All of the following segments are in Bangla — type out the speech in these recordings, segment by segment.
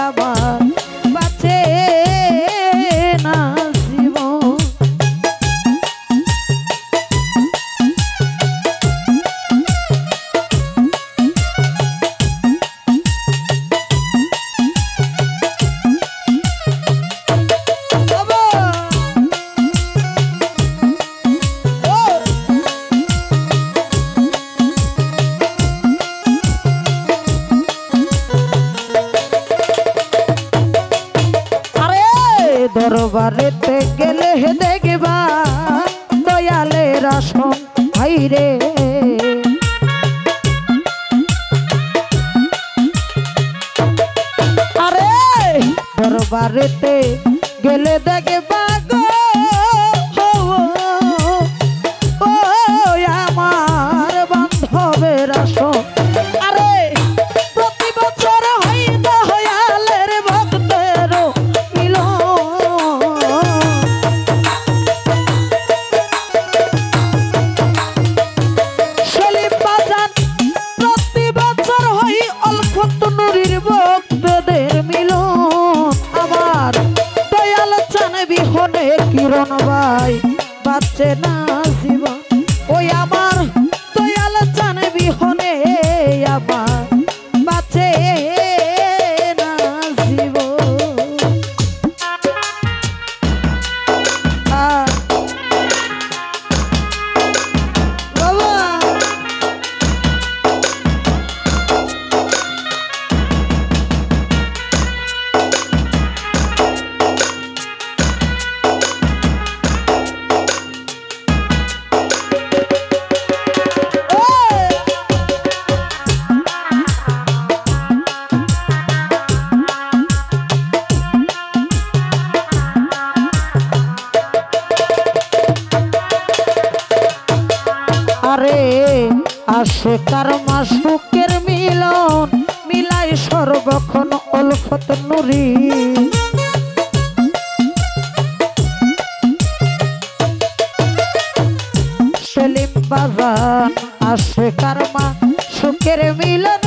আমার বাঁচে না জীবন। দরবারেতে গেলে দেখবা দয়ালের আসন হাইরে, আরে দরবারেতে গেলে দেখবা গো ও আমার বান্ধবের আসন। আরে প্রতি বছর হয় দয়ালের ভক্তের কিরণ ভাই বাঁচে না জীবন। ওই আমার দয়াল চান বিহনে আমার বাঁচে না জীবন। বাবা আসে কার মাসুকের মিলন মিলাই সর্বক্ষণ উলফত নুরি। সেলিম বাজান আসে কার মাসুকের মিলন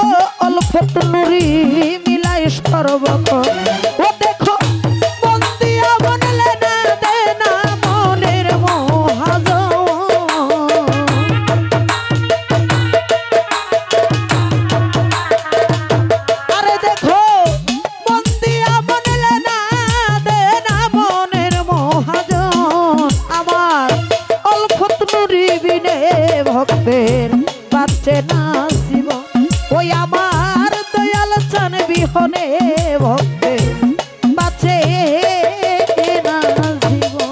ও উলফত নুরি মিলাই সর্বক্ষণ। ও দেখো বন্দিয়া বনলে না দে না মনের ভক্তের বাঁচে না জীবন। ওই আমার দয়াল চান বিহনে ভক্তের বাঁচে না জীবন।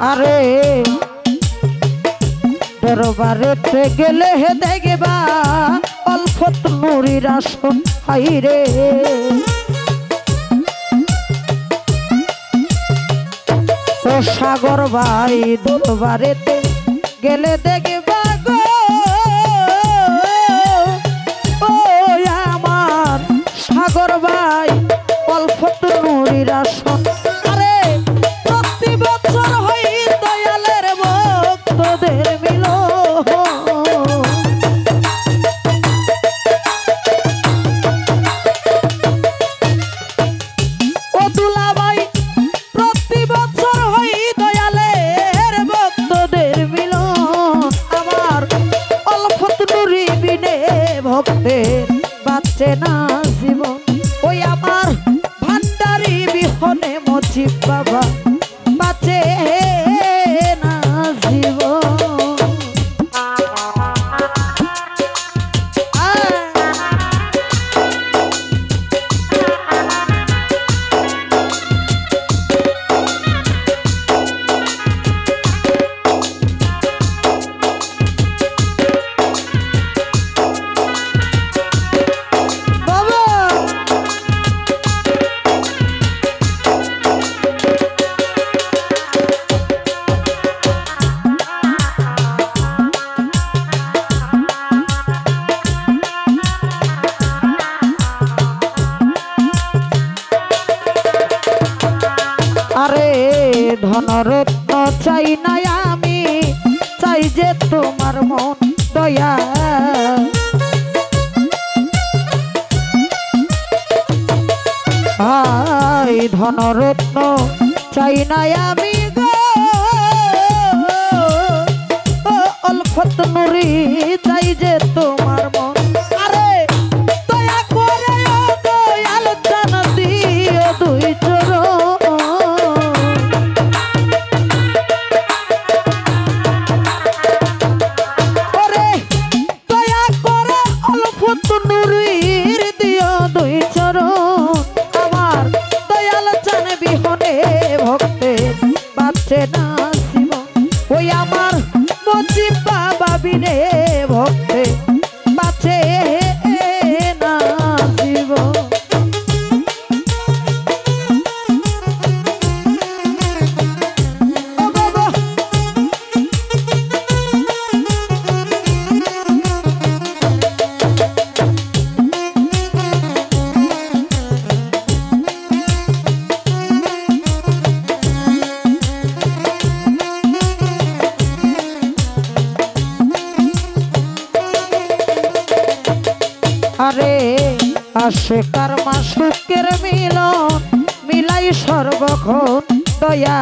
আরে দরবারেতে গেলে দেখবা উলফত নুরির আসন হাইরে। ও সাগর ভাই দরবারেতে গেলে দেখবা গো ও আমার সাগর ভাই উলফত নুরির আসন। ভক্তের বাঁচে না জীবন। ওই আমার ভান্ডারি বিহনে মজিব বাবা বাঁচে না জীবন। হাই ধনরত্ন চাই না আমি গো অলফত নুরি চাই যে তোমার মন আরে দয়া করে ও দয়াল জান দিও দুই চরণ ওরে দয়া করে অলফত নুরির দিও দুই চরণ আমার দয়াল জান বিহনে ভক্তে বাঁচে না জীবন ওই আমার মজিব বাবা বিনে ভক্তে বাঁচে না জীবন ও বাবা আরে আসে কারমা সুখের মিলন মিলাই সর্বক্ষণ দয়া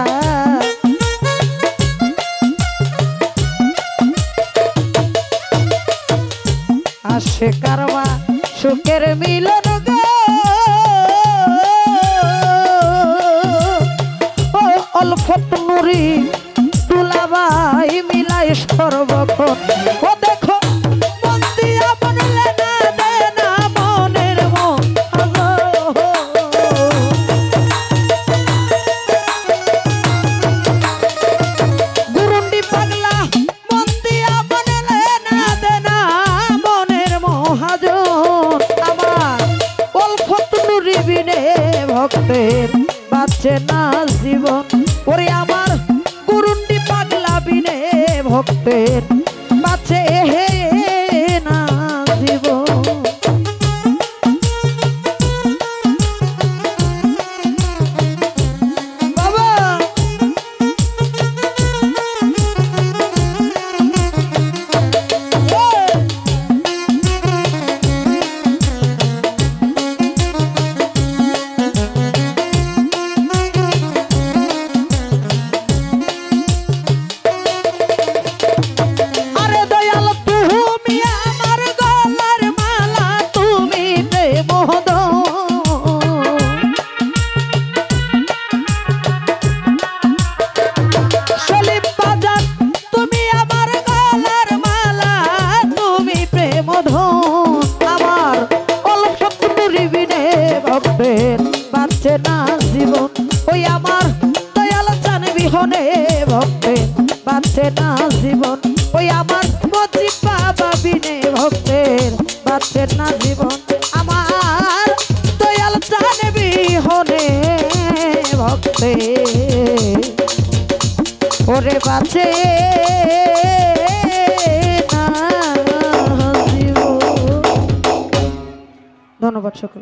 আসে কারমা সুখের মিলন গো ও অলফত নুরি দুলাভাই মিলাই সর্বক্ষণ ও দেখো মন দিয়া বনলে না দে না মনের মন গুরুন্ডি পাগলা মন দিয়া বনলে না দে না মনের মহাজন আমার অলফত নুরি বিনে ভক্তের বাঁচে না জীবন ওরে আমার গুরুন্ডি পাগলা বিনে ভক্তের বাঁচে না জীবন বাবা আরে দয়াল তুমি আমার গলার মালা তুমি প্রেম সলিম বাজার তুমি আমার গলার মালা তুমি প্রেম আমার অলফত নুরি বিনে ভক্তের বাঁচে না জীবন ওই আমার দয়াল চান বিহনে ভক্তের বাঁচে না জীবন ওই আমার মজিব বাবা বিনে ভক্তের বাঁচে না জীবন আমার দয়াল চান বিহনে ভক্তের ওরে বাঁচে না জীবন ধন্যবাদ সকল।